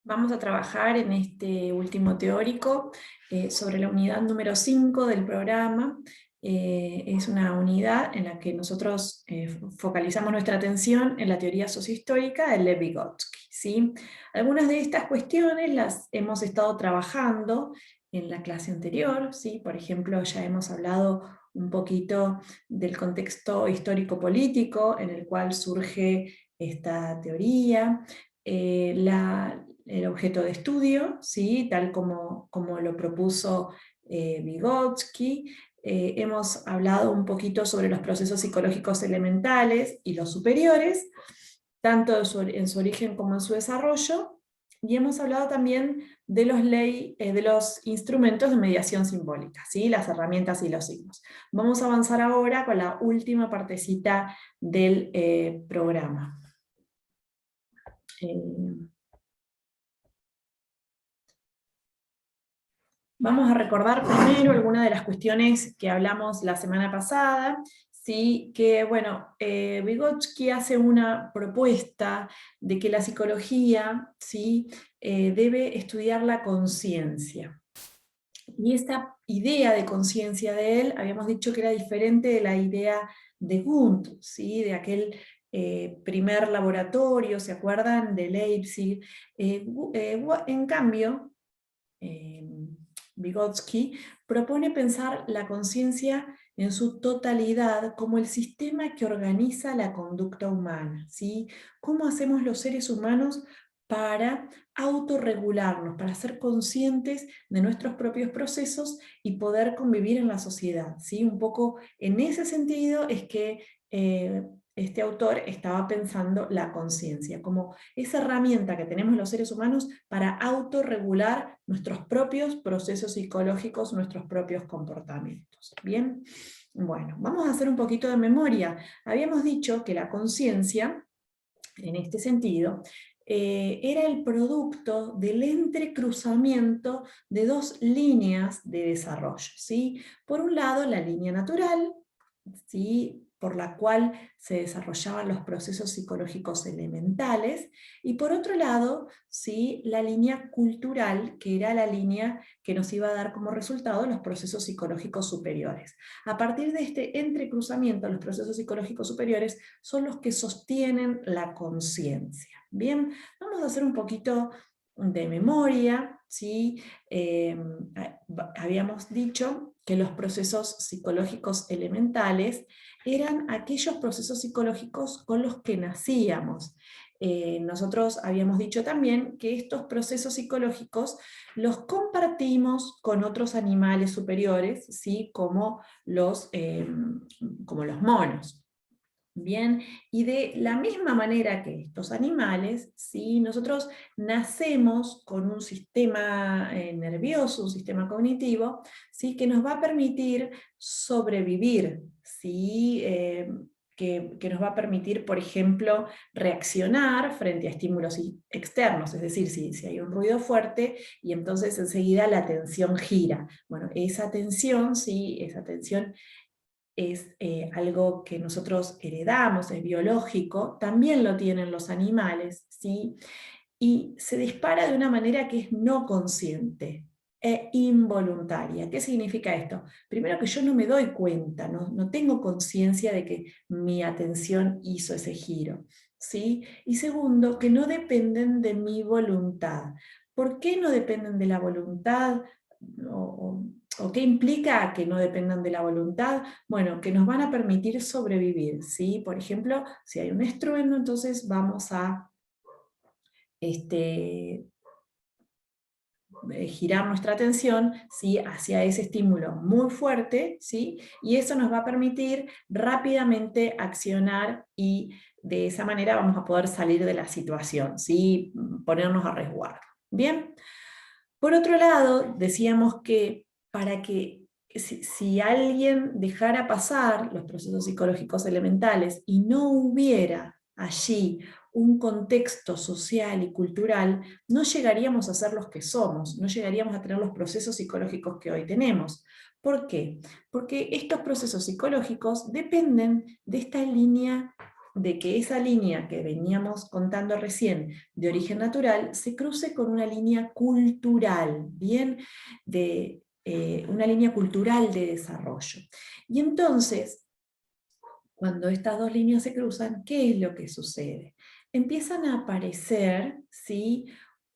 Vamos a trabajar en este último teórico sobre la unidad número 5 del programa. Es una unidad en la que nosotros focalizamos nuestra atención en la teoría sociohistórica de Lev Vygotsky, ¿sí? Algunas de estas cuestiones las hemos estado trabajando en la clase anterior, ¿sí? Por ejemplo, ya hemos hablado un poquito del contexto histórico-político en el cual surge esta teoría, el objeto de estudio, ¿sí? Tal como lo propuso Vygotsky. Hemos hablado un poquito sobre los procesos psicológicos elementales y los superiores, tanto en su origen como en su desarrollo, y hemos hablado también de los instrumentos de mediación simbólica, ¿sí? Las herramientas y los signos. Vamos a avanzar ahora con la última partecita del programa. Vamos a recordar primero algunas de las cuestiones que hablamos la semana pasada, ¿sí? Que bueno, Vygotsky hace una propuesta de que la psicología, ¿sí? Debe estudiar la conciencia. Y esta idea de conciencia de él, habíamos dicho que era diferente de la idea de Wundt, ¿sí? De aquel primer laboratorio, ¿se acuerdan? De Leipzig. En cambio, Vygotsky propone pensar la conciencia en su totalidad como el sistema que organiza la conducta humana, ¿sí? ¿Cómo hacemos los seres humanos para autorregularnos, para ser conscientes de nuestros propios procesos y poder convivir en la sociedad, ¿sí? Un poco en ese sentido es que este autor estaba pensando la conciencia, como esa herramienta que tenemos los seres humanos para autorregular nuestros propios procesos psicológicos, nuestros propios comportamientos. ¿Bien? Bueno, vamos a hacer un poquito de memoria. Habíamos dicho que la conciencia, en este sentido, era el producto del entrecruzamiento de dos líneas de desarrollo, ¿sí? Por un lado, la línea natural, ¿sí? Por la cual se desarrollaban los procesos psicológicos elementales, y por otro lado, ¿sí? La línea cultural, que era la línea que nos iba a dar como resultado los procesos psicológicos superiores. A partir de este entrecruzamiento, los procesos psicológicos superiores son los que sostienen la conciencia. Bien, vamos a hacer un poquito de memoria, ¿sí? Habíamos dicho que los procesos psicológicos elementales eran aquellos procesos psicológicos con los que nacíamos. Nosotros habíamos dicho también que estos procesos psicológicos los compartimos con otros animales superiores, ¿sí? como los monos. Bien, y de la misma manera que estos animales, ¿sí? Nosotros nacemos con un sistema nervioso, un sistema cognitivo, ¿sí? Que nos va a permitir sobrevivir, ¿sí? Que nos va a permitir, por ejemplo, reaccionar frente a estímulos externos, es decir, si hay un ruido fuerte y entonces enseguida la atención gira. Bueno, esa atención, ¿sí? Esa atención es algo que nosotros heredamos, es biológico, también lo tienen los animales, ¿sí? Y se dispara de una manera que es no consciente e involuntaria. ¿Qué significa esto? Primero, que yo no me doy cuenta, no tengo conciencia de que mi atención hizo ese giro, ¿sí? Y segundo, que no dependen de mi voluntad. ¿Por qué no dependen de la voluntad? ¿O qué implica que no dependan de la voluntad? Bueno, que nos van a permitir sobrevivir, ¿sí? Por ejemplo, si hay un estruendo, entonces vamos a girar nuestra atención, ¿sí? Hacia ese estímulo muy fuerte, ¿sí? Y eso nos va a permitir rápidamente accionar y de esa manera vamos a poder salir de la situación, ¿sí? Ponernos a resguardo. Bien. Por otro lado, decíamos que para que si alguien dejara pasar los procesos psicológicos elementales y no hubiera allí un contexto social y cultural, no llegaríamos a ser los que somos, no llegaríamos a tener los procesos psicológicos que hoy tenemos. ¿Por qué? Porque estos procesos psicológicos dependen de esta línea de que esa línea que veníamos contando recién de origen natural se cruce con una línea cultural, ¿bien? Una línea cultural de desarrollo. Y entonces, cuando estas dos líneas se cruzan, ¿qué es lo que sucede? Empiezan a aparecer, ¿sí?,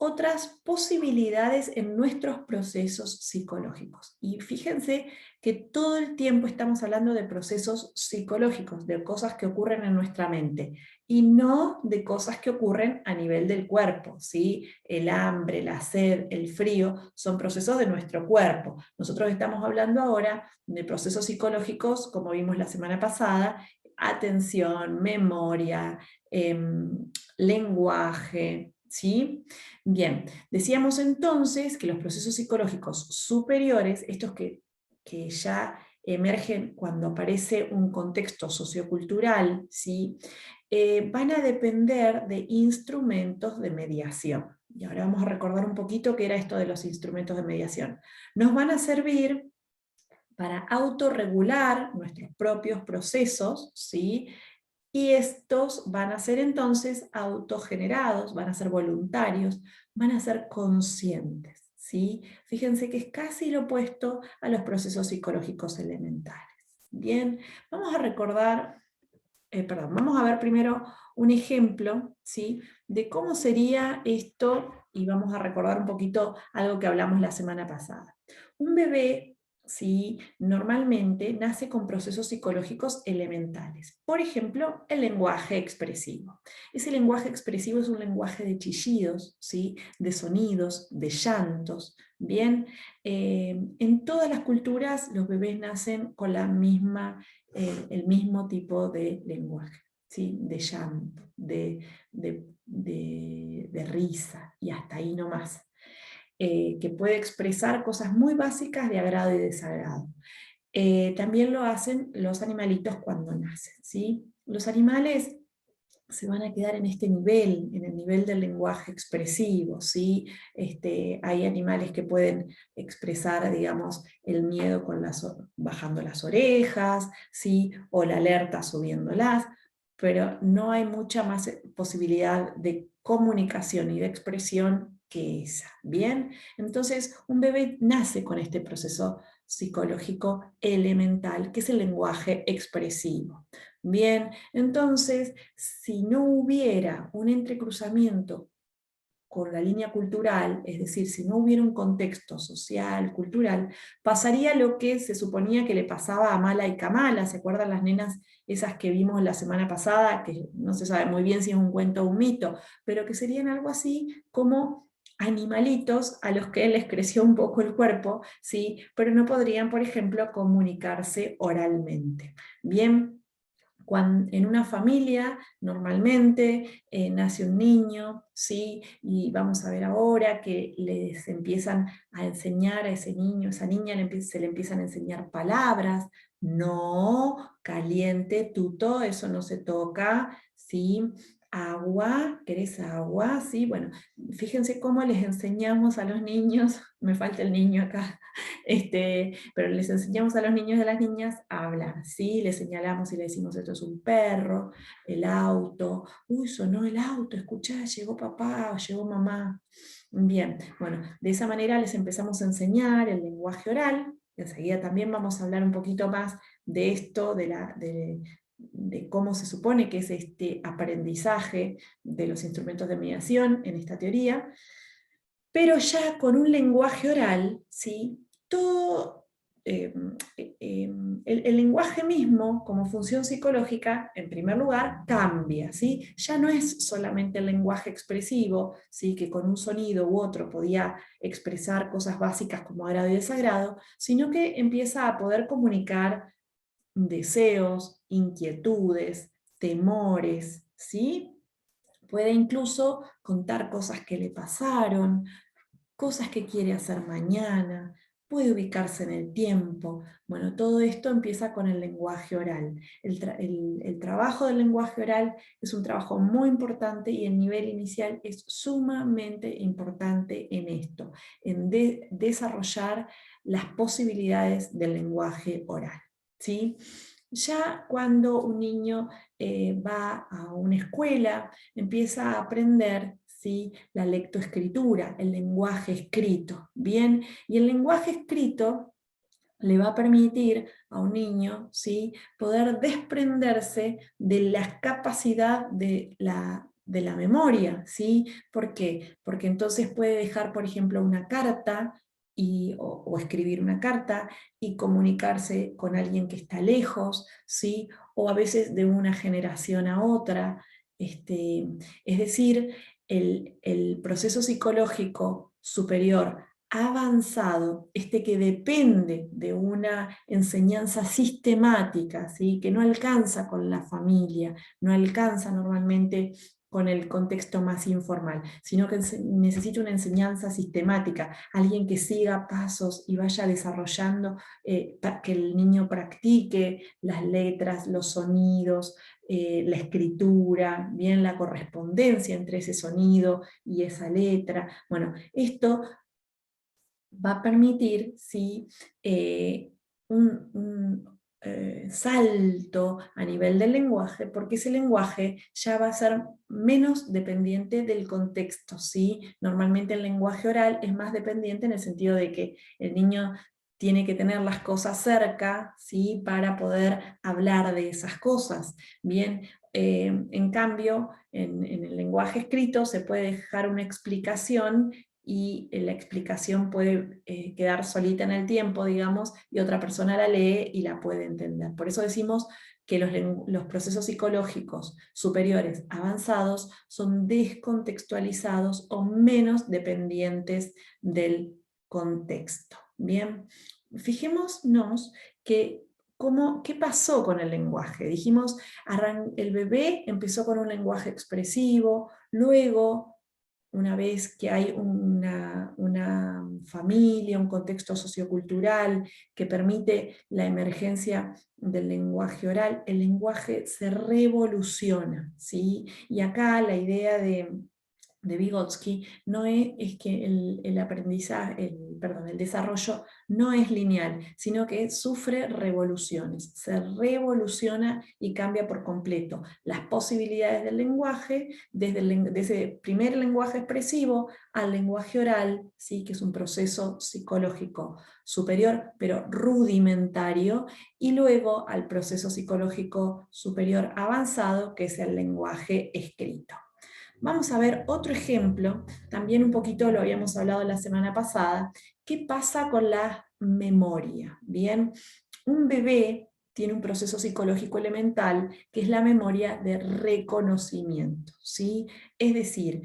otras posibilidades en nuestros procesos psicológicos. Y fíjense que todo el tiempo estamos hablando de procesos psicológicos, de cosas que ocurren en nuestra mente, y no de cosas que ocurren a nivel del cuerpo, ¿sí? El hambre, la sed, el frío, son procesos de nuestro cuerpo. Nosotros estamos hablando ahora de procesos psicológicos, como vimos la semana pasada: atención, memoria, lenguaje, ¿sí? Bien, decíamos entonces que los procesos psicológicos superiores, estos que ya emergen cuando aparece un contexto sociocultural, ¿sí?, van a depender de instrumentos de mediación. Y ahora vamos a recordar un poquito qué era esto de los instrumentos de mediación. Nos van a servir para autorregular nuestros propios procesos, ¿sí? Y estos van a ser entonces autogenerados, van a ser voluntarios, van a ser conscientes, ¿sí? Fíjense que es casi lo opuesto a los procesos psicológicos elementales. Bien, vamos a recordar, vamos a ver primero un ejemplo, ¿sí?, de cómo sería esto, y vamos a recordar un poquito algo que hablamos la semana pasada. Un bebé, ¿sí?, normalmente nace con procesos psicológicos elementales. Por ejemplo, el lenguaje expresivo. Ese lenguaje expresivo es un lenguaje de chillidos, ¿sí?, de sonidos, de llantos. Bien, en todas las culturas los bebés nacen con el mismo tipo de lenguaje, ¿sí?, de llanto, de risa, y hasta ahí no más. Que puede expresar cosas muy básicas de agrado y desagrado. También lo hacen los animalitos cuando nacen, ¿sí? Los animales se van a quedar en este nivel, en el nivel del lenguaje expresivo, ¿sí? Hay animales que pueden expresar, digamos, el miedo bajando las orejas, ¿sí?, o la alerta subiéndolas, pero no hay mucha más posibilidad de comunicación y de expresión que esa. Bien, entonces un bebé nace con este proceso psicológico elemental, que es el lenguaje expresivo. Bien, entonces, si no hubiera un entrecruzamiento con la línea cultural, es decir, si no hubiera un contexto social, cultural, pasaría lo que se suponía que le pasaba a Mala y Kamala. ¿Se acuerdan las nenas esas que vimos la semana pasada? Que no se sabe muy bien si es un cuento o un mito, pero que serían algo así como animalitos a los que les creció un poco el cuerpo, ¿sí?, pero no podrían, por ejemplo, comunicarse oralmente. Bien, en una familia normalmente nace un niño, ¿sí?, y vamos a ver ahora que les empiezan a enseñar a ese niño, a esa niña se le empiezan a enseñar palabras: no, caliente, tuto, eso no se toca, ¿sí? Agua, ¿querés agua? Sí, bueno, fíjense cómo les enseñamos a los niños, me falta el niño acá, pero les enseñamos a los niños y a las niñas a hablar, ¿sí? Les señalamos y le decimos: esto es un perro, el auto, uy, sonó el auto, escuchá, llegó papá o llegó mamá. Bien, bueno, de esa manera les empezamos a enseñar el lenguaje oral. Enseguida también vamos a hablar un poquito más de esto, de cómo se supone que es este aprendizaje de los instrumentos de mediación en esta teoría. Pero ya con un lenguaje oral, ¿sí?, todo, el lenguaje mismo, como función psicológica, en primer lugar, cambia, ¿sí? Ya no es solamente el lenguaje expresivo, ¿sí?, que con un sonido u otro podía expresar cosas básicas como agrado y desagrado, sino que empieza a poder comunicar deseos, inquietudes, temores, ¿sí? Puede incluso contar cosas que le pasaron, cosas que quiere hacer mañana, puede ubicarse en el tiempo. Bueno, todo esto empieza con el lenguaje oral. El trabajo del lenguaje oral es un trabajo muy importante, y el nivel inicial es sumamente importante en esto, en desarrollar las posibilidades del lenguaje oral, ¿sí? Ya cuando un niño va a una escuela, empieza a aprender, ¿sí?, la lectoescritura, el lenguaje escrito, ¿bien? Y el lenguaje escrito le va a permitir a un niño, ¿sí?, poder desprenderse de la capacidad de la memoria, ¿sí? ¿Por qué? Porque entonces puede dejar, por ejemplo, una carta o escribir una carta y comunicarse con alguien que está lejos, ¿sí? O a veces de una generación a otra. Es decir, el proceso psicológico superior avanzado, que depende de una enseñanza sistemática, ¿sí?, que no alcanza con la familia, no alcanza normalmente con el contexto más informal, sino que necesita una enseñanza sistemática, alguien que siga pasos y vaya desarrollando, que el niño practique las letras, los sonidos, la escritura, bien, la correspondencia entre ese sonido y esa letra. Bueno, esto va a permitir, ¿sí?, un salto a nivel del lenguaje, porque ese lenguaje ya va a ser menos dependiente del contexto, ¿sí? Normalmente el lenguaje oral es más dependiente en el sentido de que el niño tiene que tener las cosas cerca, ¿sí?, para poder hablar de esas cosas. Bien, en cambio, en el lenguaje escrito se puede dejar una explicación y la explicación puede quedar solita en el tiempo, digamos, y otra persona la lee y la puede entender. Por eso decimos que los procesos psicológicos superiores avanzados son descontextualizados o menos dependientes del contexto. Bien, fijémonos que ¿qué pasó con el lenguaje? Dijimos, el bebé empezó con un lenguaje expresivo, luego una vez que hay una familia, un contexto sociocultural que permite la emergencia del lenguaje oral, el lenguaje se revoluciona, ¿sí? Y acá la idea de Vygotsky no es que el aprendizaje, el desarrollo no es lineal, sino que sufre revoluciones, se revoluciona y cambia por completo las posibilidades del lenguaje, de ese primer lenguaje expresivo al lenguaje oral, ¿sí?, que es un proceso psicológico superior, pero rudimentario, y luego al proceso psicológico superior avanzado, que es el lenguaje escrito. Vamos a ver otro ejemplo, también un poquito lo habíamos hablado la semana pasada. ¿Qué pasa con la memoria? Bien, un bebé tiene un proceso psicológico elemental que es la memoria de reconocimiento, ¿sí? Es decir,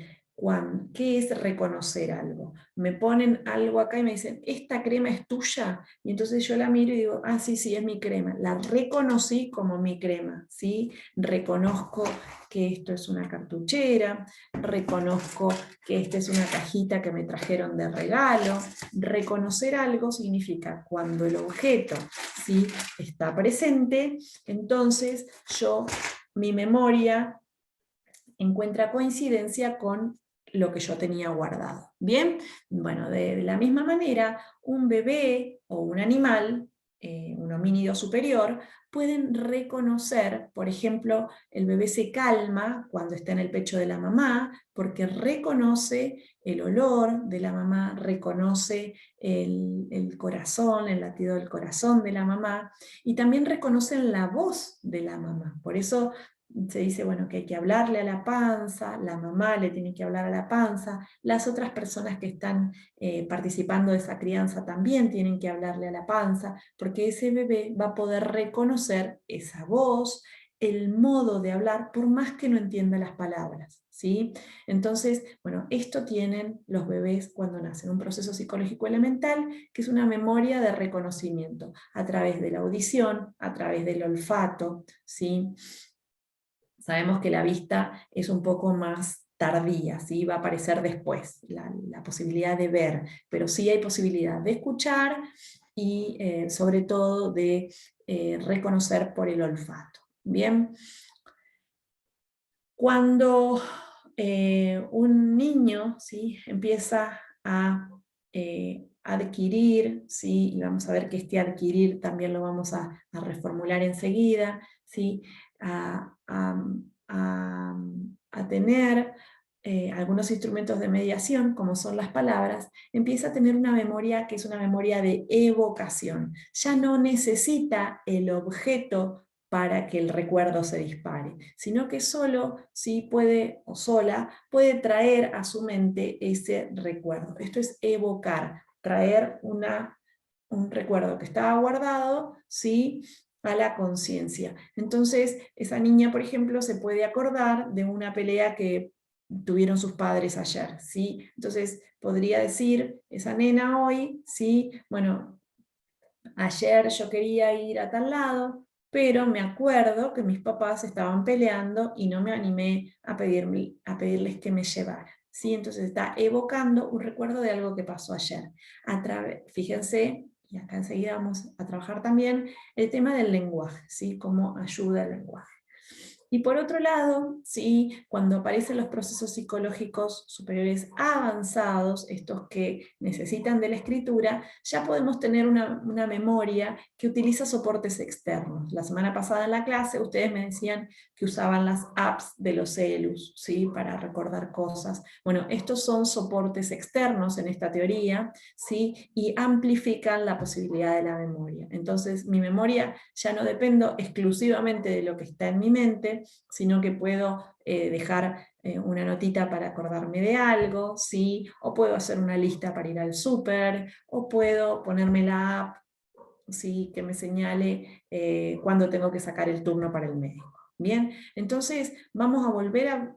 ¿qué es reconocer algo? Me ponen algo acá y me dicen, ¿esta crema es tuya? Y entonces yo la miro y digo, ah, sí, sí, es mi crema. La reconocí como mi crema, ¿sí? Reconozco que esto es una cartuchera, reconozco que esta es una cajita que me trajeron de regalo. Reconocer algo significa cuando el objeto, ¿sí?, está presente, entonces mi memoria encuentra coincidencia con lo que yo tenía guardado. ¿Bien? Bueno, de la misma manera, un bebé o un animal, un homínido superior, pueden reconocer, por ejemplo, el bebé se calma cuando está en el pecho de la mamá, porque reconoce el olor de la mamá, reconoce el corazón, el latido del corazón de la mamá, y también reconocen la voz de la mamá. Por eso se dice, bueno, que hay que hablarle a la panza, la mamá le tiene que hablar a la panza, las otras personas que están participando de esa crianza también tienen que hablarle a la panza, porque ese bebé va a poder reconocer esa voz, el modo de hablar, por más que no entienda las palabras, ¿sí? Entonces, bueno, esto tienen los bebés cuando nacen, un proceso psicológico elemental, que es una memoria de reconocimiento, a través de la audición, a través del olfato, ¿sí? Sabemos que la vista es un poco más tardía, ¿sí? Va a aparecer después, la posibilidad de ver, pero sí hay posibilidad de escuchar y sobre todo de reconocer por el olfato. Bien, cuando un niño, ¿sí?, empieza a adquirir, ¿sí? Y vamos a ver que este adquirir también lo vamos a reformular enseguida, ¿sí? A, a- a- a tener algunos instrumentos de mediación, como son las palabras, empieza a tener una memoria que es una memoria de evocación. Ya no necesita el objeto para que el recuerdo se dispare, sino que solo, sí puede, o sola, puede traer a su mente ese recuerdo. Esto es evocar, traer un recuerdo que estaba guardado, ¿sí?, a la conciencia. Entonces, esa niña, por ejemplo, se puede acordar de una pelea que tuvieron sus padres ayer, ¿sí? Entonces, podría decir, esa nena hoy, ¿sí? Bueno, ayer yo quería ir a tal lado, pero me acuerdo que mis papás estaban peleando y no me animé a pedirles que me llevaran, ¿sí? Entonces está evocando un recuerdo de algo que pasó ayer. Fíjense, y acá enseguida vamos a trabajar también el tema del lenguaje, ¿sí? Cómo ayuda el lenguaje. Y por otro lado, ¿sí?, cuando aparecen los procesos psicológicos superiores avanzados, estos que necesitan de la escritura, ya podemos tener una memoria que utiliza soportes externos. La semana pasada en la clase ustedes me decían que usaban las apps de los celus, ¿sí?, para recordar cosas. Bueno, estos son soportes externos en esta teoría, ¿sí?, y amplifican la posibilidad de la memoria. Entonces, mi memoria ya no dependo exclusivamente de lo que está en mi mente, sino que puedo dejar una notita para acordarme de algo, ¿sí? O puedo hacer una lista para ir al súper, o puedo ponerme la app, ¿sí?, que me señale cuándo tengo que sacar el turno para el médico. Bien, entonces vamos a volver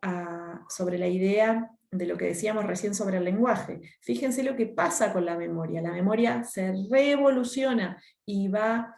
sobre la idea de lo que decíamos recién sobre el lenguaje. Fíjense lo que pasa con la memoria. La memoria se revoluciona y va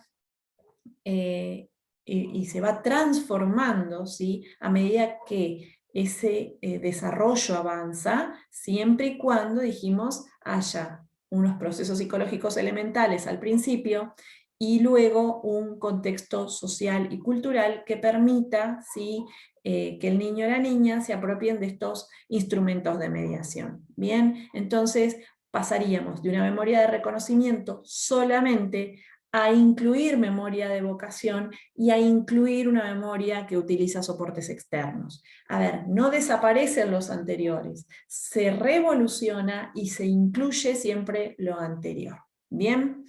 y se va transformando, ¿sí?, a medida que ese desarrollo avanza, siempre y cuando, dijimos, haya unos procesos psicológicos elementales al principio y luego un contexto social y cultural que permita, ¿sí?, que el niño o la niña se apropien de estos instrumentos de mediación. Bien, entonces pasaríamos de una memoria de reconocimiento solamente a incluir memoria de evocación y a incluir una memoria que utiliza soportes externos. A ver, no desaparecen los anteriores, se revoluciona y se incluye siempre lo anterior. Bien,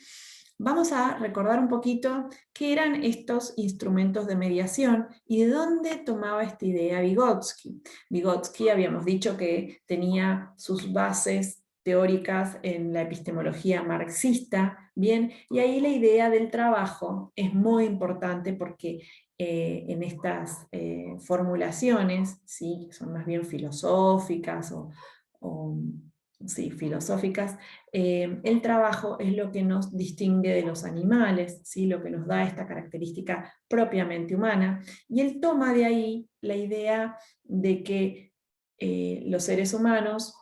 vamos a recordar un poquito qué eran estos instrumentos de mediación y de dónde tomaba esta idea Vygotsky. Vygotsky habíamos dicho que tenía sus bases teóricas en la epistemología marxista, bien, y ahí la idea del trabajo es muy importante porque en estas formulaciones, ¿sí?, que son más bien filosóficas o sí, filosóficas, el trabajo es lo que nos distingue de los animales, ¿sí?, lo que nos da esta característica propiamente humana, y él toma de ahí la idea de que los seres humanos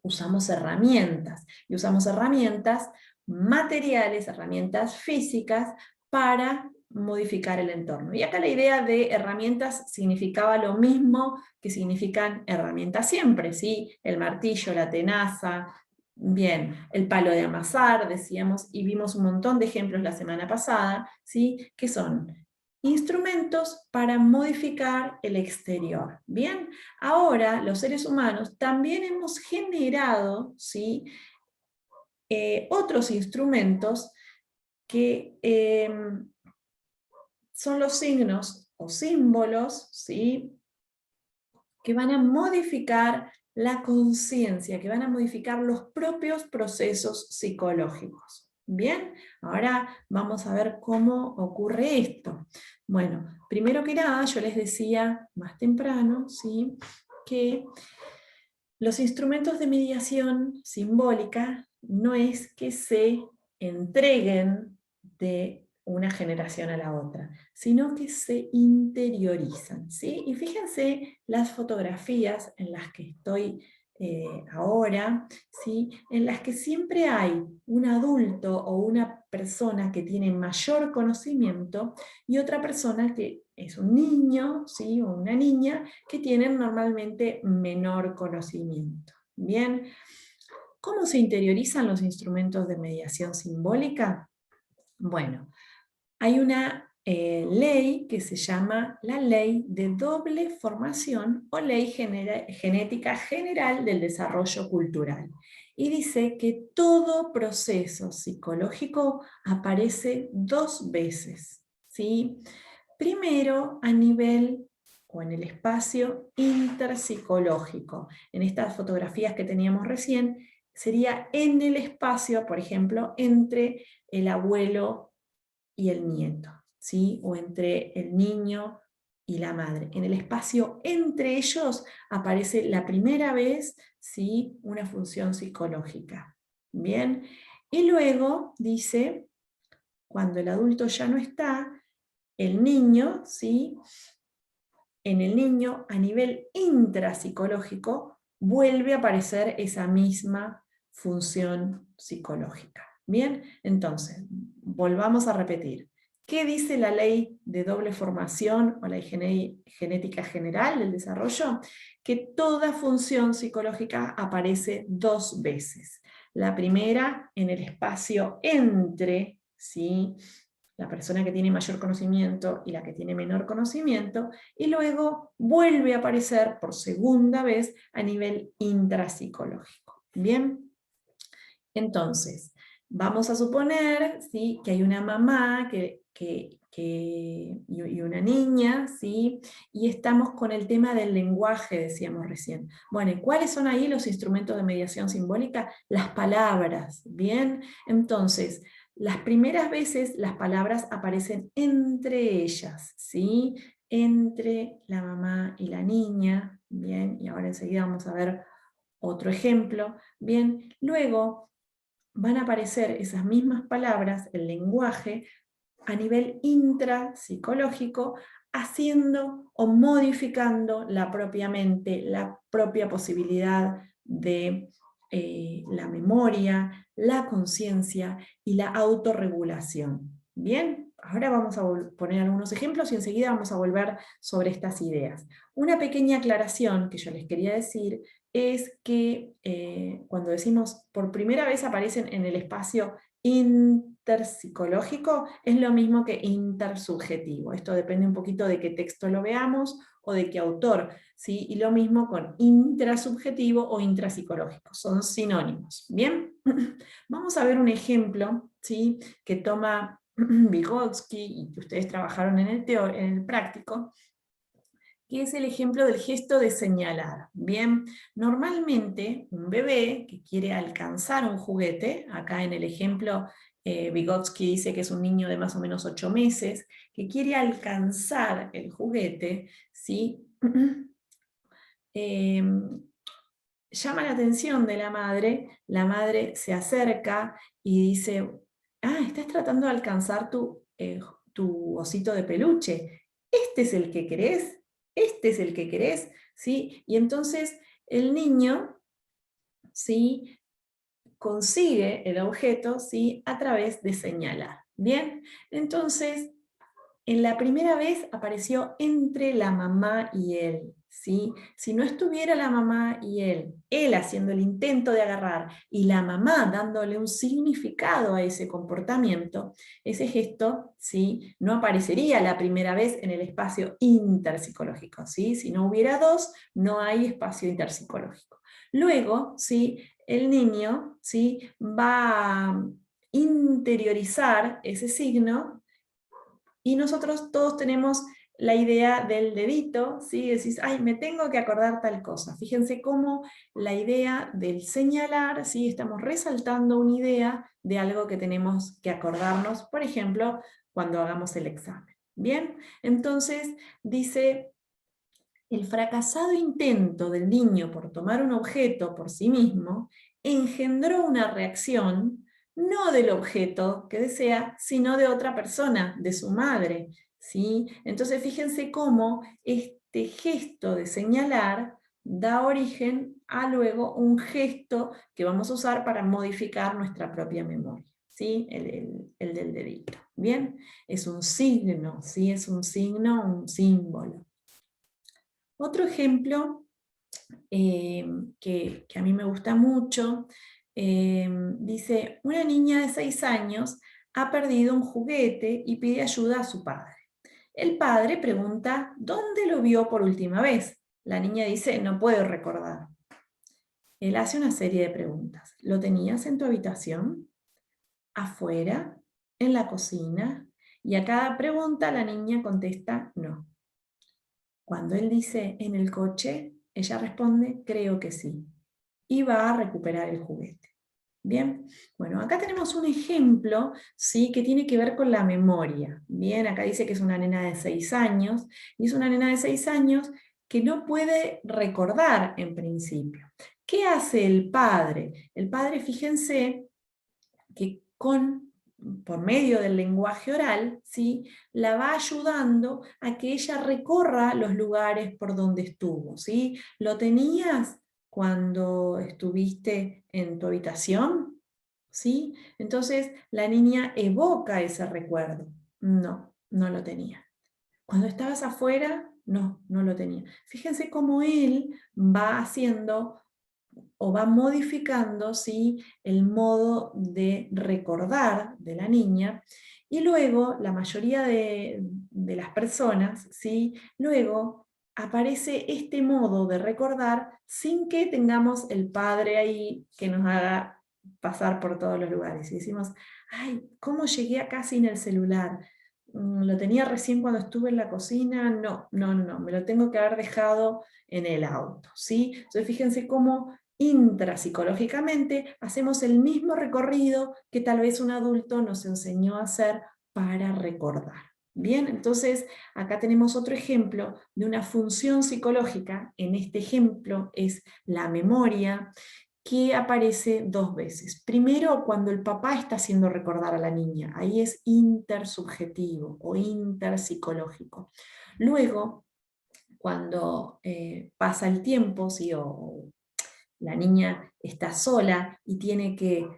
usamos herramientas, y usamos herramientas materiales, herramientas físicas, para modificar el entorno. Y acá la idea de herramientas significaba lo mismo que significan herramientas siempre, ¿sí? El martillo, la tenaza, bien, el palo de amasar, decíamos, y vimos un montón de ejemplos la semana pasada, ¿sí?, que son instrumentos para modificar el exterior. Bien, ahora los seres humanos también hemos generado, ¿sí?, otros instrumentos que son los signos o símbolos, ¿sí?, que van a modificar la conciencia, que van a modificar los propios procesos psicológicos. Bien, ahora vamos a ver cómo ocurre esto. Bueno, primero que nada, yo les decía más temprano, ¿sí?, que los instrumentos de mediación simbólica no es que se entreguen de una generación a la otra, sino que se interiorizan, ¿sí? Y fíjense las fotografías en las que estoy ahora, ¿sí?, en las que siempre hay un adulto o una persona que tiene mayor conocimiento y otra persona que es un niño, ¿sí?, o una niña que tienen normalmente menor conocimiento. Bien, ¿Cómo se interiorizan los instrumentos de mediación simbólica? Bueno, hay una ley que se llama la ley de doble formación o ley genética general del desarrollo cultural. Y dice que todo proceso psicológico aparece dos veces, ¿sí? Primero a nivel o en el espacio interpsicológico. En estas fotografías que teníamos recién, sería en el espacio, por ejemplo, entre el abuelo y el nieto, ¿sí? O entre el niño y la madre. En el espacio entre ellos aparece la primera vez, ¿sí? Una función psicológica. Bien, y luego dice, cuando el adulto ya no está, el niño, ¿sí? En el niño, a nivel intrapsicológico, vuelve a aparecer esa misma función psicológica. Bien, entonces, volvamos a repetir. ¿Qué dice la ley de doble formación o la genética general del desarrollo? Que toda función psicológica aparece dos veces. La primera en el espacio entre, ¿sí? La persona que tiene mayor conocimiento y la que tiene menor conocimiento, y luego vuelve a aparecer por segunda vez a nivel intrapsicológico. Bien, entonces, vamos a suponer, ¿sí?, que hay una mamá y una niña, ¿sí?, y estamos con el tema del lenguaje, decíamos recién. Bueno, ¿y cuáles son ahí los instrumentos de mediación simbólica? Las palabras, ¿bien? Entonces, las primeras veces las palabras aparecen entre ellas, ¿sí? Entre la mamá y la niña, ¿bien? Y ahora enseguida vamos a ver otro ejemplo, ¿bien? Luego van a aparecer esas mismas palabras, el lenguaje, a nivel intrapsicológico, haciendo o modificando la propia mente, la propia posibilidad de la memoria, la conciencia y la autorregulación. Bien, ahora vamos a poner algunos ejemplos y enseguida vamos a volver sobre estas ideas. Una pequeña aclaración que yo les quería decir es que cuando decimos por primera vez aparecen en el espacio interpsicológico, es lo mismo que intersubjetivo. Esto depende un poquito de qué texto lo veamos o de qué autor, ¿sí? Y lo mismo con intrasubjetivo o intrapsicológico, son sinónimos. Bien, vamos a ver un ejemplo, ¿sí?, que toma Vygotsky y que ustedes trabajaron en el práctico, que es el ejemplo del gesto de señalar. Bien, normalmente un bebé que quiere alcanzar un juguete, acá en el ejemplo Vygotsky dice que es un niño de más o menos 8 meses, que quiere alcanzar el juguete, ¿sí? Llama la atención de la madre se acerca y dice, ah, estás tratando de alcanzar tu osito de peluche, ¿este es el que querés? ¿Este es el que querés? ¿Sí? Y entonces el niño, ¿sí?, consigue el objeto, ¿sí?, a través de señalar. Bien, entonces en la primera vez apareció entre la mamá y él, ¿sí? Si no estuviera la mamá y él haciendo el intento de agarrar y la mamá dándole un significado a ese comportamiento, ese gesto, ¿sí?, no aparecería la primera vez en el espacio interpsicológico, ¿sí? Si no hubiera dos, no hay espacio interpsicológico. Luego, ¿sí?, el niño, ¿sí?, va a interiorizar ese signo. Y nosotros todos tenemos la idea del dedito, ¿sí? Decís, ay, me tengo que acordar tal cosa. Fíjense cómo la idea del señalar, ¿sí?, estamos resaltando una idea de algo que tenemos que acordarnos, por ejemplo, cuando hagamos el examen. Bien, entonces dice, el fracasado intento del niño por tomar un objeto por sí mismo engendró una reacción no del objeto que desea, sino de otra persona, de su madre, ¿sí? Entonces fíjense cómo este gesto de señalar da origen a luego un gesto que vamos a usar para modificar nuestra propia memoria, ¿sí? El del dedito. ¿Bien? Es un signo, ¿sí? Es un signo, un símbolo. Otro ejemplo que a mí me gusta mucho dice, una niña de 6 años ha perdido un juguete y pide ayuda a su padre. El padre pregunta, ¿dónde lo vio por última vez? La niña dice, no puedo recordar. Él hace una serie de preguntas. ¿Lo tenías en tu habitación? ¿Afuera? ¿En la cocina? Y a cada pregunta la niña contesta, no. Cuando él dice, en el coche, ella responde, creo que sí. Y va a recuperar el juguete. Bien, bueno, acá tenemos un ejemplo, ¿sí?, que tiene que ver con la memoria. Bien, acá dice que es una nena de 6 años, y es una nena de 6 años que no puede recordar en principio. ¿Qué hace el padre? El padre, fíjense, que por medio del lenguaje oral, ¿sí?, la va ayudando a que ella recorra los lugares por donde estuvo, ¿sí? ¿Lo tenías cuando estuviste en tu habitación? ¿Sí? Entonces la niña evoca ese recuerdo. No, no lo tenía. Cuando estabas afuera, no, no lo tenía. Fíjense cómo él va haciendo o va modificando, ¿sí?, el modo de recordar de la niña, y luego la mayoría de las personas, ¿sí?, luego aparece este modo de recordar sin que tengamos el padre ahí que nos haga pasar por todos los lugares. Y decimos, ay, ¿cómo llegué acá sin el celular? ¿Lo tenía recién cuando estuve en la cocina? No, no, no, me lo tengo que haber dejado en el auto, ¿sí? Entonces fíjense cómo intrapsicológicamente hacemos el mismo recorrido que tal vez un adulto nos enseñó a hacer para recordar. Bien, entonces acá tenemos otro ejemplo de una función psicológica. En este ejemplo es la memoria, que aparece 2 veces. Primero, cuando el papá está haciendo recordar a la niña, ahí es intersubjetivo o interpsicológico. Luego, cuando pasa el tiempo, ¿sí?, o la niña está sola y tiene que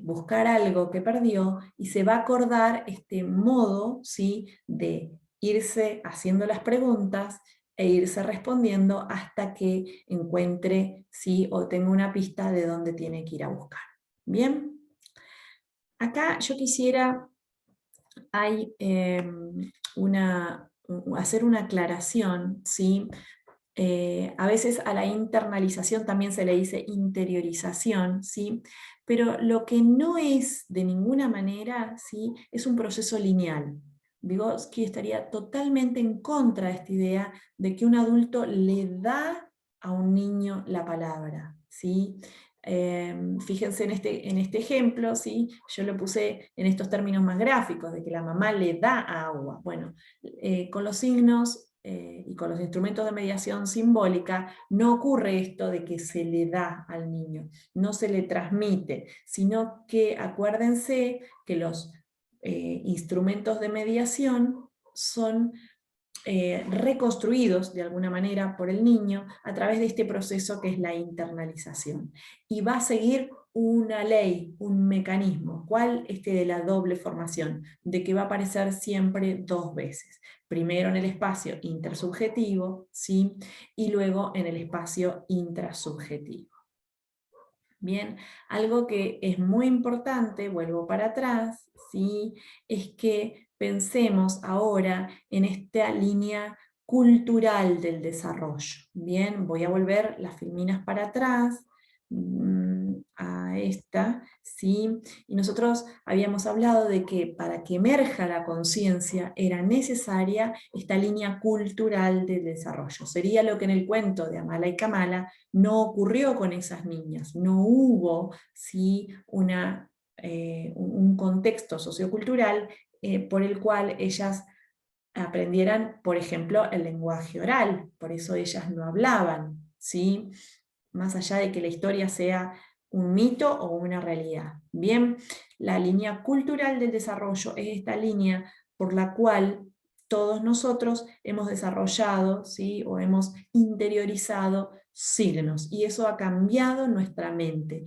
buscar algo que perdió, y se va a acordar este modo, ¿sí?, de irse haciendo las preguntas e irse respondiendo hasta que encuentre, ¿sí?, o tenga una pista de dónde tiene que ir a buscar. Bien, acá yo quisiera hacer una aclaración, ¿sí? A veces a la internalización también se le dice interiorización, ¿sí? Pero lo que no es de ninguna manera, ¿sí?, es un proceso lineal. Vygotsky estaría totalmente en contra de esta idea de que un adulto le da a un niño la palabra, ¿sí? Fíjense en este ejemplo, ¿sí?, yo lo puse en estos términos más gráficos, de que la mamá le da agua. Bueno, con los signos y con los instrumentos de mediación simbólica no ocurre esto de que se le da al niño, no se le transmite, sino que acuérdense que los instrumentos de mediación son reconstruidos de alguna manera por el niño a través de este proceso que es la internalización. Y va a seguir una ley, un mecanismo. ¿Cuál? Este de la doble formación, de que va a aparecer siempre 2 veces. Primero en el espacio intersubjetivo, ¿sí?, y luego en el espacio intrasubjetivo. Bien, algo que es muy importante, vuelvo para atrás, ¿sí?, es que pensemos ahora en esta línea cultural del desarrollo. Bien, voy a volver las filminas para atrás, a esta, ¿sí? Y nosotros habíamos hablado de que para que emerja la conciencia era necesaria esta línea cultural del desarrollo. Sería lo que en el cuento de Amala y Kamala no ocurrió con esas niñas, no hubo, ¿sí?, un contexto sociocultural por el cual ellas aprendieran, por ejemplo, el lenguaje oral, por eso ellas no hablaban, ¿sí?, más allá de que la historia sea un mito o una realidad. Bien, la línea cultural del desarrollo es esta línea por la cual todos nosotros hemos desarrollado, ¿sí?, o hemos interiorizado signos, y eso ha cambiado nuestra mente,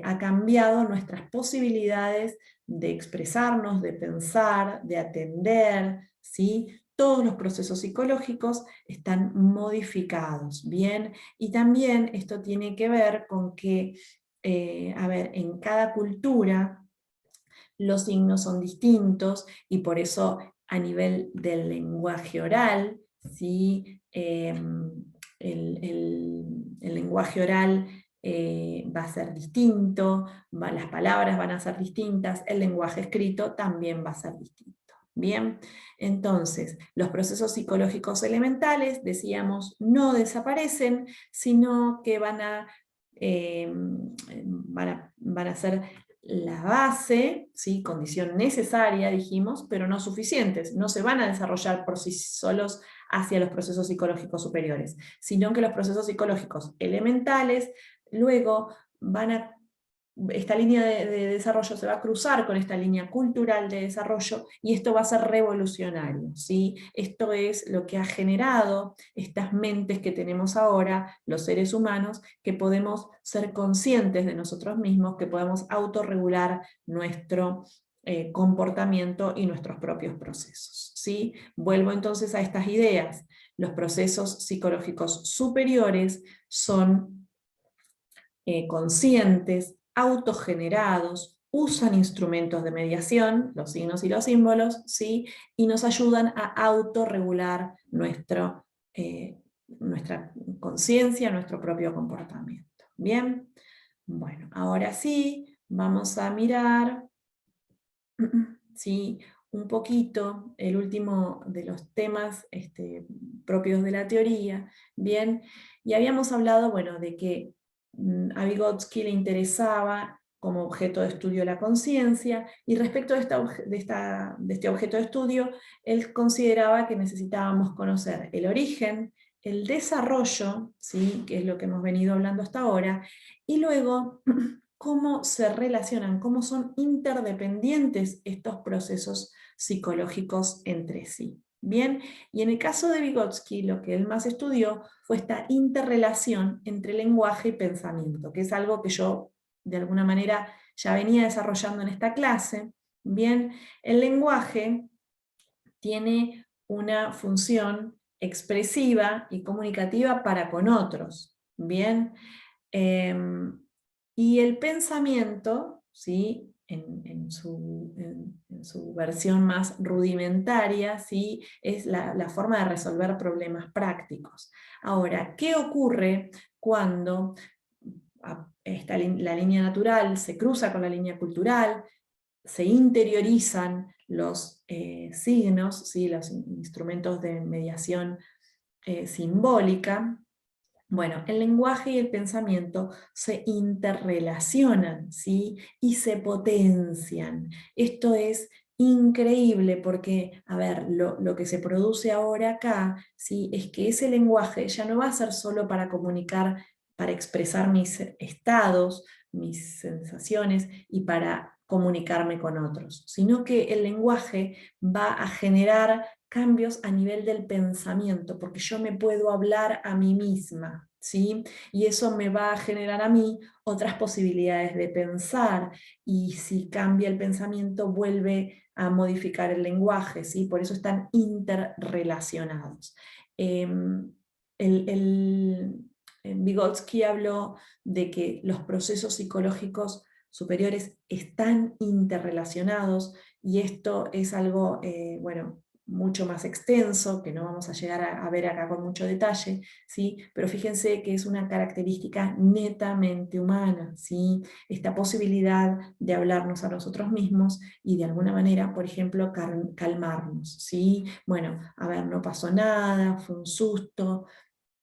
ha cambiado nuestras posibilidades de expresarnos, de pensar, de atender, ¿sí? Todos los procesos psicológicos están modificados, ¿bien? Y también esto tiene que ver con que a ver, en cada cultura los signos son distintos y por eso a nivel del lenguaje oral, ¿sí? El lenguaje oral va a ser distinto, las palabras van a ser distintas, el lenguaje escrito también va a ser distinto. Bien, entonces los procesos psicológicos elementales, decíamos, no desaparecen, sino que van a ser la base, ¿sí? Condición necesaria, dijimos, pero no suficientes. No se van a desarrollar por sí solos hacia los procesos psicológicos superiores, sino que los procesos psicológicos elementales luego esta línea de desarrollo se va a cruzar con esta línea cultural de desarrollo y esto va a ser revolucionario, ¿sí? Esto es lo que ha generado estas mentes que tenemos ahora, los seres humanos, que podemos ser conscientes de nosotros mismos, que podemos autorregular nuestro comportamiento y nuestros propios procesos, ¿sí? Vuelvo entonces a estas ideas. Los procesos psicológicos superiores son conscientes, autogenerados, usan instrumentos de mediación, los signos y los símbolos, ¿sí? Y nos ayudan a autorregular nuestra conciencia, nuestro propio comportamiento. ¿Bien? Bueno, ahora sí, vamos a mirar, ¿sí? Un poquito el último de los temas propios de la teoría, ¿bien? Y habíamos hablado, bueno, de que a Vygotsky le interesaba como objeto de estudio la conciencia, y respecto de este objeto de estudio, él consideraba que necesitábamos conocer el origen, el desarrollo, ¿sí? Que es lo que hemos venido hablando hasta ahora, y luego cómo se relacionan, cómo son interdependientes estos procesos psicológicos entre sí. Bien, y en el caso de Vygotsky, lo que él más estudió fue esta interrelación entre lenguaje y pensamiento, que es algo que yo de alguna manera ya venía desarrollando en esta clase. Bien, el lenguaje tiene una función expresiva y comunicativa para con otros. Bien, y el pensamiento, ¿sí? En su versión más rudimentaria, ¿sí? Es la forma de resolver problemas prácticos. Ahora, ¿qué ocurre cuando la línea natural se cruza con la línea cultural, se interiorizan los signos, ¿sí? Los instrumentos de mediación simbólica? Bueno, el lenguaje y el pensamiento se interrelacionan, ¿sí? Y se potencian. Esto es increíble porque, a ver, lo que se produce ahora acá, ¿sí? Es que ese lenguaje ya no va a ser solo para comunicar, para expresar mis estados, mis sensaciones y para comunicarme con otros, sino que el lenguaje va a generar cambios a nivel del pensamiento, porque yo me puedo hablar a mí misma, ¿sí? Y eso me va a generar a mí otras posibilidades de pensar, y si cambia el pensamiento vuelve a modificar el lenguaje, ¿sí? Por eso están interrelacionados. Vygotsky habló de que los procesos psicológicos superiores están interrelacionados, y esto es algo, bueno, mucho más extenso, que no vamos a llegar a ver acá con mucho detalle, ¿sí? Pero fíjense que es una característica netamente humana, ¿sí? Esta posibilidad de hablarnos a nosotros mismos y de alguna manera, por ejemplo, calmarnos, ¿sí? Bueno, a ver, no pasó nada, fue un susto,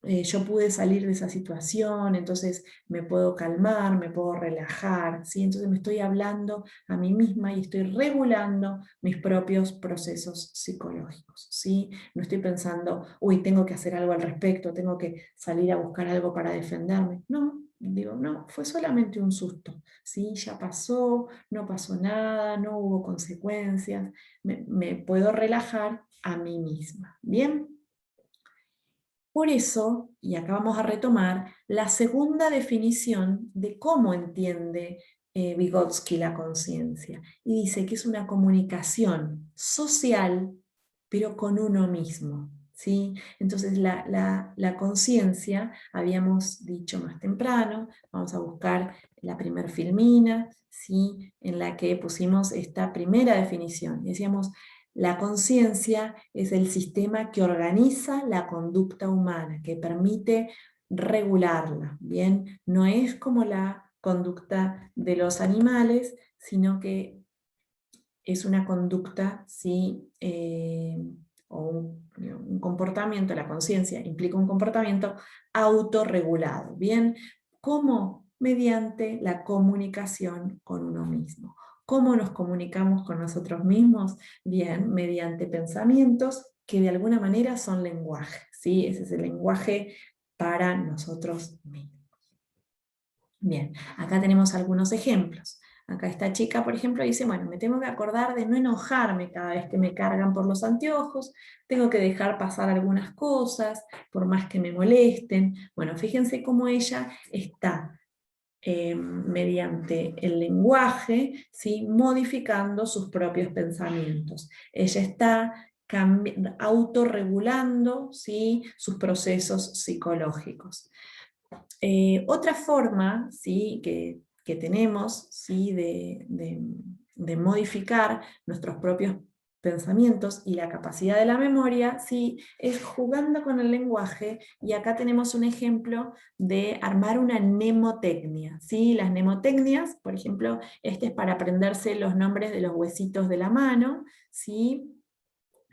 yo pude salir de esa situación, entonces me puedo calmar, me puedo relajar, ¿sí? Entonces me estoy hablando a mí misma y estoy regulando mis propios procesos psicológicos, ¿sí? No estoy pensando, uy, tengo que hacer algo al respecto, tengo que salir a buscar algo para defenderme. No, digo, no, fue solamente un susto, ¿sí? Ya pasó, no pasó nada, no hubo consecuencias, me puedo relajar a mí misma, ¿bien? Por eso, y acá vamos a retomar, la segunda definición de cómo entiende Vygotsky la conciencia. Y dice que es una comunicación social, pero con uno mismo. ¿sí? Entonces la conciencia, habíamos dicho más temprano, vamos a buscar la primer filmina, ¿sí? En la que pusimos esta primera definición. Decíamos, la conciencia es el sistema que organiza la conducta humana, que permite regularla, ¿bien? No es como la conducta de los animales, sino que es una conducta, ¿sí? O un comportamiento, la conciencia implica un comportamiento autorregulado, ¿bien? ¿Cómo? Mediante la comunicación con uno mismo. ¿Cómo nos comunicamos con nosotros mismos? Bien, mediante pensamientos que de alguna manera son lenguaje, ¿sí? Ese es el lenguaje para nosotros mismos. Bien, acá tenemos algunos ejemplos. Acá esta chica, por ejemplo, dice, bueno, me tengo que acordar de no enojarme cada vez que me cargan por los anteojos, tengo que dejar pasar algunas cosas, por más que me molesten. Bueno, fíjense cómo ella está mediante el lenguaje, ¿sí? Modificando sus propios pensamientos. Ella está autorregulando, ¿sí? Sus procesos psicológicos. Otra forma, ¿sí? que tenemos, ¿sí? de modificar nuestros propios pensamientos y la capacidad de la memoria, ¿sí? Es jugando con el lenguaje, y acá tenemos un ejemplo de armar una mnemotecnia, ¿sí? Las mnemotecnias, por ejemplo, este es para aprenderse los nombres de los huesitos de la mano, ¿sí?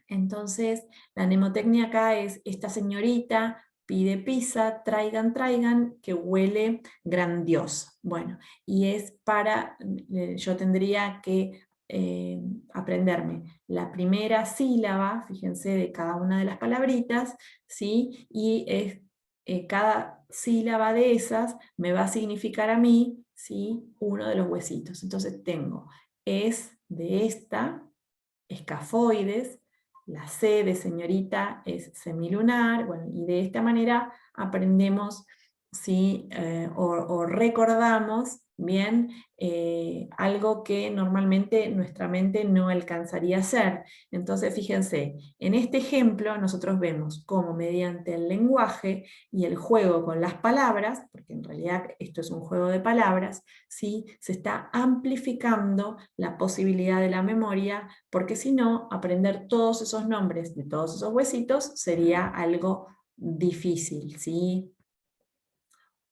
Entonces, la mnemotecnia acá es: esta señorita pide pizza, traigan, traigan, que huele grandioso. Bueno, y es para, yo tendría que aprenderme la primera sílaba, fíjense, de cada una de las palabritas, ¿sí? Y cada sílaba de esas me va a significar a mí, ¿sí? Uno de los huesitos. Entonces tengo, es de esta, escafoides, la C de señorita es semilunar, bueno, y de esta manera aprendemos, ¿sí? O recordamos bien algo que normalmente nuestra mente no alcanzaría a hacer. Entonces fíjense, en este ejemplo nosotros vemos cómo mediante el lenguaje y el juego con las palabras, porque en realidad esto es un juego de palabras, ¿sí? Se está amplificando la posibilidad de la memoria, porque si no, aprender todos esos nombres de todos esos huesitos sería algo difícil, ¿sí?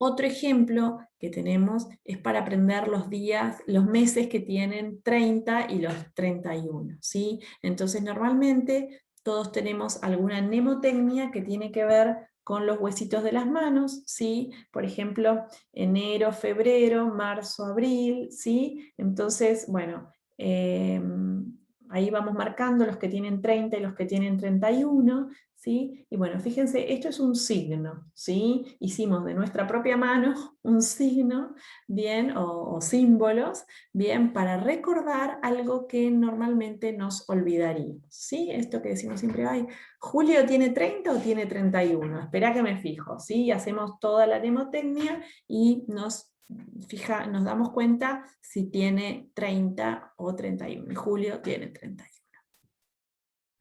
Otro ejemplo que tenemos es para aprender los días, los meses que tienen 30 y los 31, ¿sí? Entonces normalmente todos tenemos alguna mnemotecnia que tiene que ver con los huesitos de las manos, ¿sí? Por ejemplo, enero, febrero, marzo, abril, ¿sí? Entonces, bueno, ahí vamos marcando los que tienen 30 y los que tienen 31, ¿sí? Y bueno, fíjense, esto es un signo, ¿sí? Hicimos de nuestra propia mano un signo, bien, o símbolos, bien, para recordar algo que normalmente nos olvidaríamos, ¿sí? Esto que decimos siempre, ay, ¿Julio tiene 30 o tiene 31? Espera que me fijo, ¿sí? Hacemos toda la mnemotecnia y nos damos cuenta si tiene 30 o 31. Julio tiene 31.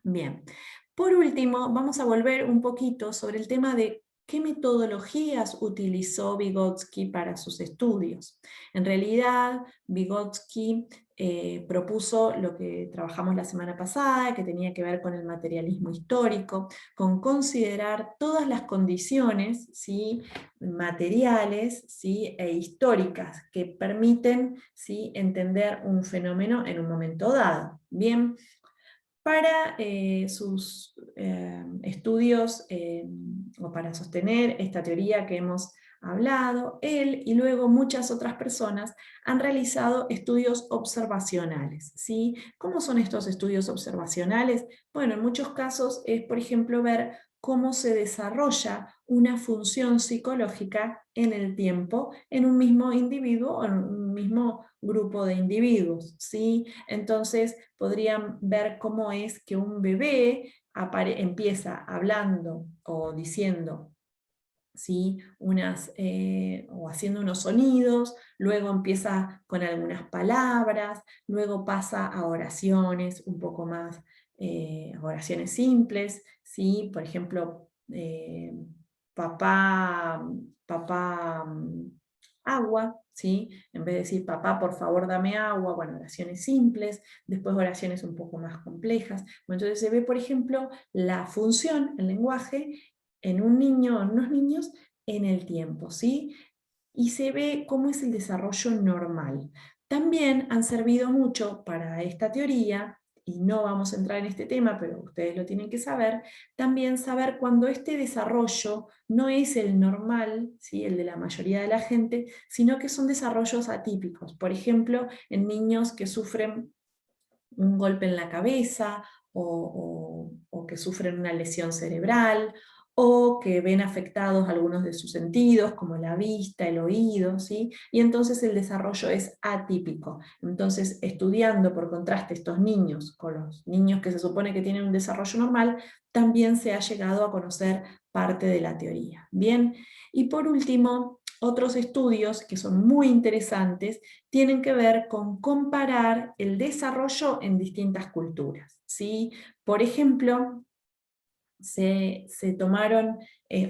Bien, por último, vamos a volver un poquito sobre el tema de qué metodologías utilizó Vygotsky para sus estudios. En realidad, Vygotsky propuso lo que trabajamos la semana pasada, que tenía que ver con el materialismo histórico, con considerar todas las condiciones, ¿sí? materiales, ¿sí? e históricas que permiten, ¿sí? entender un fenómeno en un momento dado. Bien, para sus estudios o para sostener esta teoría que hemos hablado, él y luego muchas otras personas han realizado estudios observacionales, ¿sí? ¿Cómo son estos estudios observacionales? Bueno, en muchos casos es, por ejemplo, ver cómo se desarrolla una función psicológica en el tiempo en un mismo individuo o en un mismo grupo de individuos, ¿sí? Entonces podrían ver cómo es que un bebé empieza hablando o diciendo, ¿sí? O haciendo unos sonidos, luego empieza con algunas palabras, luego pasa a oraciones un poco más oraciones simples, ¿sí? Por ejemplo, papá, papá, agua, ¿sí? En vez de decir papá, por favor, dame agua, bueno, oraciones simples, después oraciones un poco más complejas. Bueno, entonces se ve, por ejemplo, la función, el lenguaje, en un niño o en unos niños, en el tiempo, ¿sí? Y se ve cómo es el desarrollo normal. También han servido mucho para esta teoría, y no vamos a entrar en este tema, pero ustedes lo tienen que saber, también saber cuando este desarrollo no es el normal, ¿sí? El de la mayoría de la gente, sino que son desarrollos atípicos. Por ejemplo, en niños que sufren un golpe en la cabeza o que sufren una lesión cerebral o que ven afectados algunos de sus sentidos, como la vista, el oído, ¿sí? Y entonces el desarrollo es atípico. Entonces, estudiando por contraste estos niños con los niños que se supone que tienen un desarrollo normal, también se ha llegado a conocer parte de la teoría. Bien, y por último, otros estudios que son muy interesantes tienen que ver con comparar el desarrollo en distintas culturas, ¿sí? Por ejemplo, se tomaron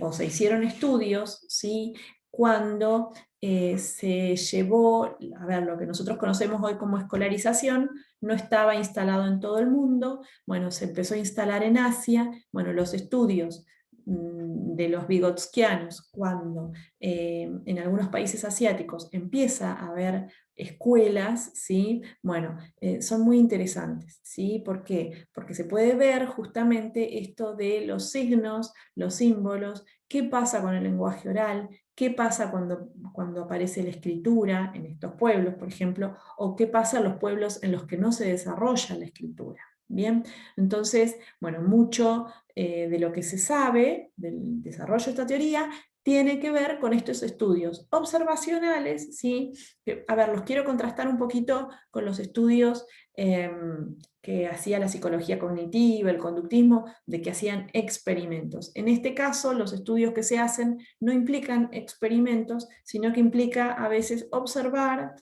o se hicieron estudios, ¿sí? Cuando se llevó, a ver, lo que nosotros conocemos hoy como escolarización, no estaba instalado en todo el mundo, bueno, se empezó a instalar en Asia, bueno, los estudios de los vygotskianos, cuando en algunos países asiáticos empieza a haber escuelas, ¿sí? Bueno, son muy interesantes, ¿sí? ¿Por qué? Porque se puede ver justamente esto de los signos, los símbolos, qué pasa con el lenguaje oral, qué pasa cuando aparece la escritura en estos pueblos, por ejemplo, o qué pasa en los pueblos en los que no se desarrolla la escritura. Bien, entonces, bueno, mucho de lo que se sabe del desarrollo de esta teoría tiene que ver con estos estudios observacionales, ¿sí? Que, a ver, los quiero contrastar un poquito con los estudios que hacía la psicología cognitiva, el conductismo, de que hacían experimentos. En este caso, los estudios que se hacen no implican experimentos, sino que implica a veces observar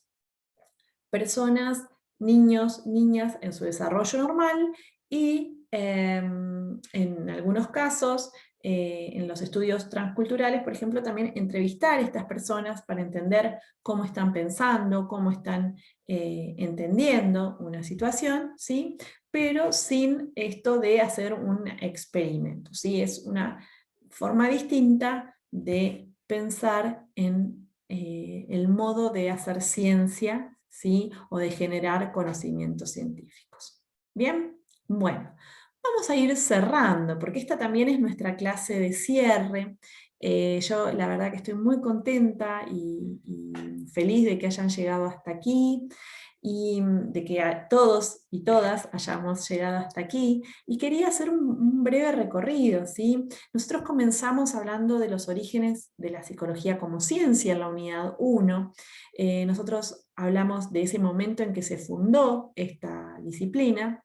personas, niños, niñas en su desarrollo normal y en algunos casos, en los estudios transculturales, por ejemplo, también entrevistar a estas personas para entender cómo están pensando, cómo están entendiendo una situación, ¿sí? Pero sin esto de hacer un experimento, ¿sí? Es una forma distinta de pensar en el modo de hacer ciencia, ¿sí? O de generar conocimientos científicos. ¿Bien? Bueno, vamos a ir cerrando, porque esta también es nuestra clase de cierre. Yo la verdad que estoy muy contenta y feliz de que hayan llegado hasta aquí y de que a todos y todas hayamos llegado hasta aquí. Y quería hacer un breve recorrido, ¿sí? Nosotros comenzamos hablando de los orígenes de la psicología como ciencia en la unidad 1. Nosotros hablamos de ese momento en que se fundó esta disciplina.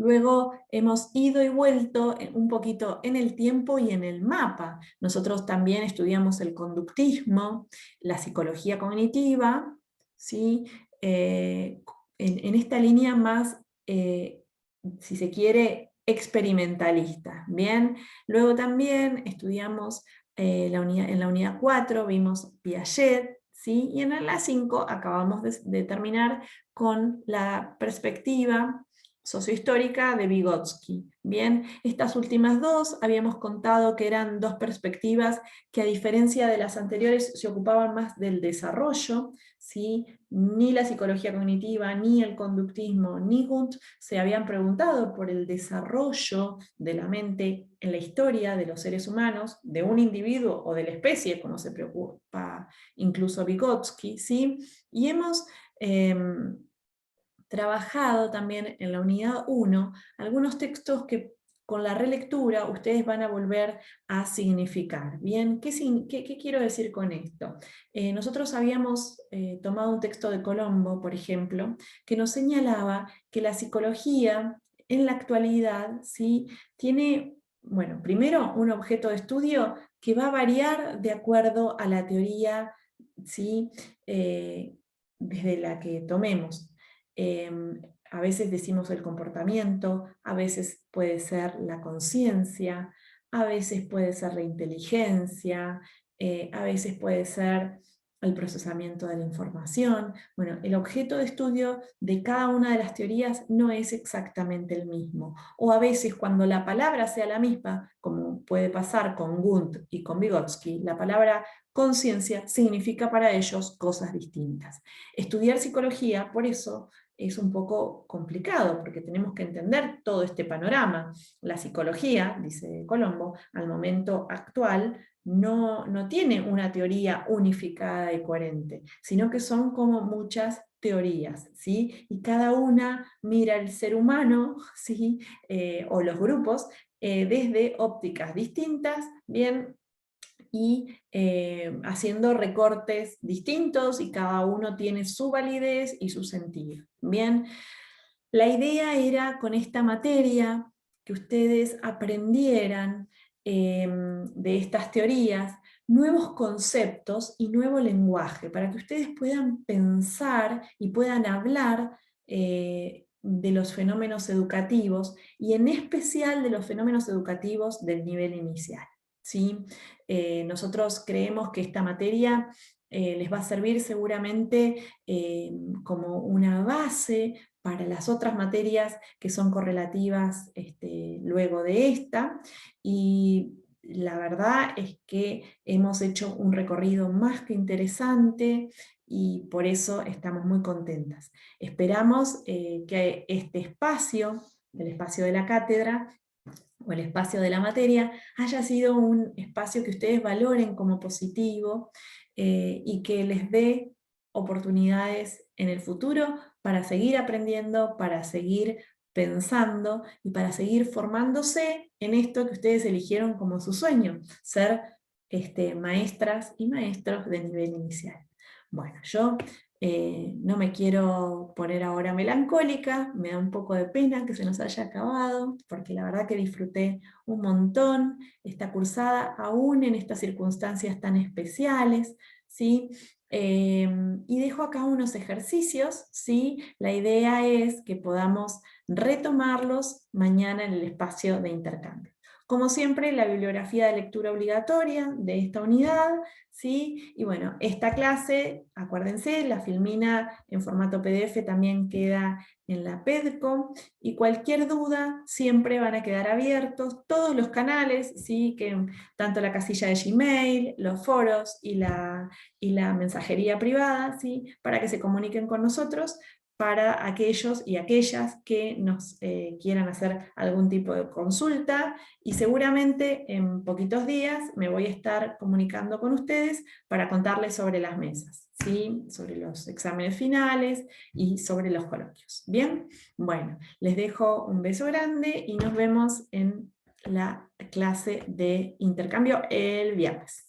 Luego hemos ido y vuelto un poquito en el tiempo y en el mapa. Nosotros también estudiamos el conductismo, la psicología cognitiva, ¿sí? Eh, en esta línea más, si se quiere, experimentalista. Bien, luego también estudiamos en la unidad 4, vimos Piaget, ¿sí? Y en la 5 acabamos de terminar con la perspectiva sociohistórica de Vygotsky. Bien, estas últimas dos habíamos contado que eran dos perspectivas que, a diferencia de las anteriores, se ocupaban más del desarrollo, ¿sí? Ni la psicología cognitiva, ni el conductismo, ni Wundt se habían preguntado por el desarrollo de la mente en la historia de los seres humanos, de un individuo o de la especie, como se preocupa incluso Vygotsky, ¿sí? Y hemos trabajado también en la unidad 1 algunos textos que con la relectura ustedes van a volver a significar. Bien, ¿qué quiero decir con esto? Nosotros habíamos tomado un texto de Colombo, por ejemplo, que nos señalaba que la psicología en la actualidad, ¿sí? Tiene, bueno, primero un objeto de estudio que va a variar de acuerdo a la teoría, ¿sí? Desde la que tomemos. a veces decimos el comportamiento, a veces puede ser la conciencia, a veces puede ser la inteligencia, a veces puede ser el procesamiento de la información. Bueno, el objeto de estudio de cada una de las teorías no es exactamente el mismo. O a veces cuando la palabra sea la misma, como puede pasar con Wundt y con Vygotsky, la palabra conciencia significa para ellos cosas distintas. Estudiar psicología, por eso, es un poco complicado, porque tenemos que entender todo este panorama. La psicología, dice Colombo, al momento actual, no tiene una teoría unificada y coherente, sino que son como muchas teorías, ¿sí? Y cada una mira el ser humano, ¿sí? O los grupos, desde ópticas distintas, bien, y haciendo recortes distintos, y cada uno tiene su validez y su sentido. Bien, la idea era con esta materia que ustedes aprendieran de estas teorías nuevos conceptos y nuevo lenguaje, para que ustedes puedan pensar y puedan hablar de los fenómenos educativos, y en especial de los fenómenos educativos del nivel inicial, ¿sí? Nosotros creemos que esta materia les va a servir seguramente como una base para las otras materias que son correlativas luego de esta, y la verdad es que hemos hecho un recorrido más que interesante y por eso estamos muy contentas. Esperamos que este espacio, el espacio de la cátedra, o el espacio de la materia, haya sido un espacio que ustedes valoren como positivo y que les dé oportunidades en el futuro para seguir aprendiendo, para seguir pensando y para seguir formándose en esto que ustedes eligieron como su sueño, ser maestras y maestros de nivel inicial. Bueno, yo no me quiero poner ahora melancólica, me da un poco de pena que se nos haya acabado, porque la verdad que disfruté un montón esta cursada, aún en estas circunstancias tan especiales, ¿sí? Y dejo acá unos ejercicios, ¿sí? La idea es que podamos retomarlos mañana en el espacio de intercambio. Como siempre, la bibliografía de lectura obligatoria de esta unidad, ¿sí? Y bueno, esta clase, acuérdense, la filmina en formato PDF también queda en la PEDCO, y cualquier duda siempre van a quedar abiertos todos los canales, ¿sí? Que tanto la casilla de Gmail, los foros y la mensajería privada, ¿sí? Para que se comuniquen con nosotros, para aquellos y aquellas que nos quieran hacer algún tipo de consulta, y seguramente en poquitos días me voy a estar comunicando con ustedes para contarles sobre las mesas, ¿sí? Sobre los exámenes finales y sobre los coloquios. ¿Bien? Bueno, les dejo un beso grande y nos vemos en la clase de intercambio el viernes.